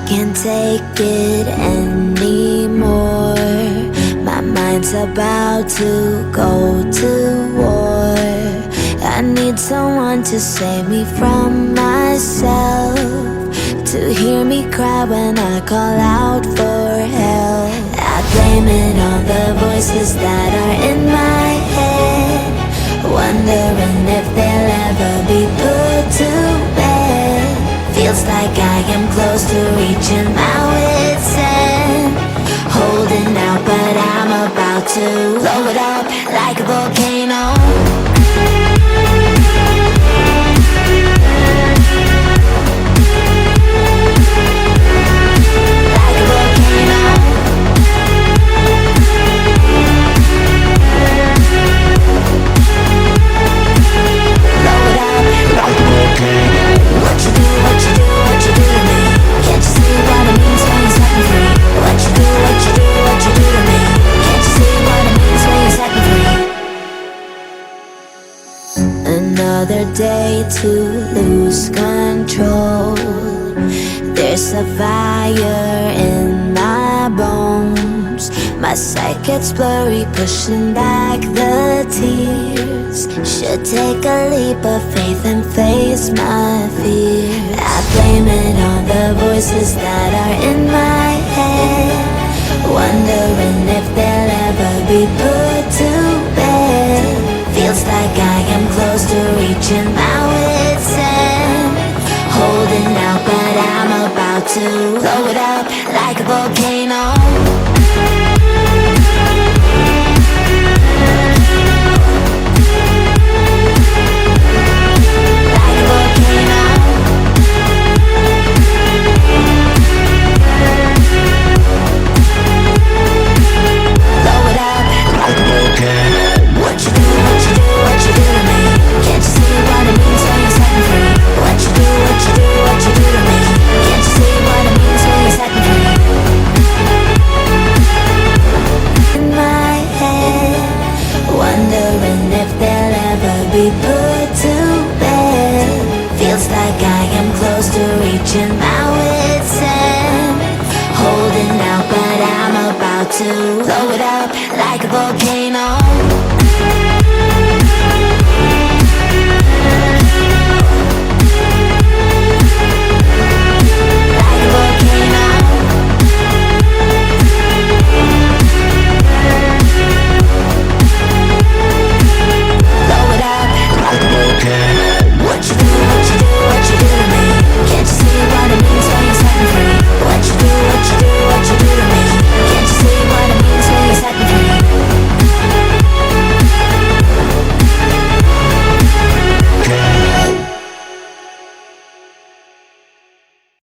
can't take it anymore. My mind's about to go to war. I need someone to save me from myself, to hear me cry when I call out for help. I blame it on the voices that are in my head, wondering if they'll ever be put to bed. Feels like I am close to reaching my wit's end, holding out but I'm about to blow it up like a volcano. Another day to lose control. There's a fire in my bones. My sight gets blurry, pushing back the tears. Should take a leap of faith and face my fear. I blame it on the voices that are in my head, wondering if they'll ever be put to bed. Feels like I am close to reaching my wit's end, holding out but I'm about to blow it up like a volcano. Put to bed. Feels like I am close to reaching my wit's end, holding out but I'm about to blow it up like a volcano.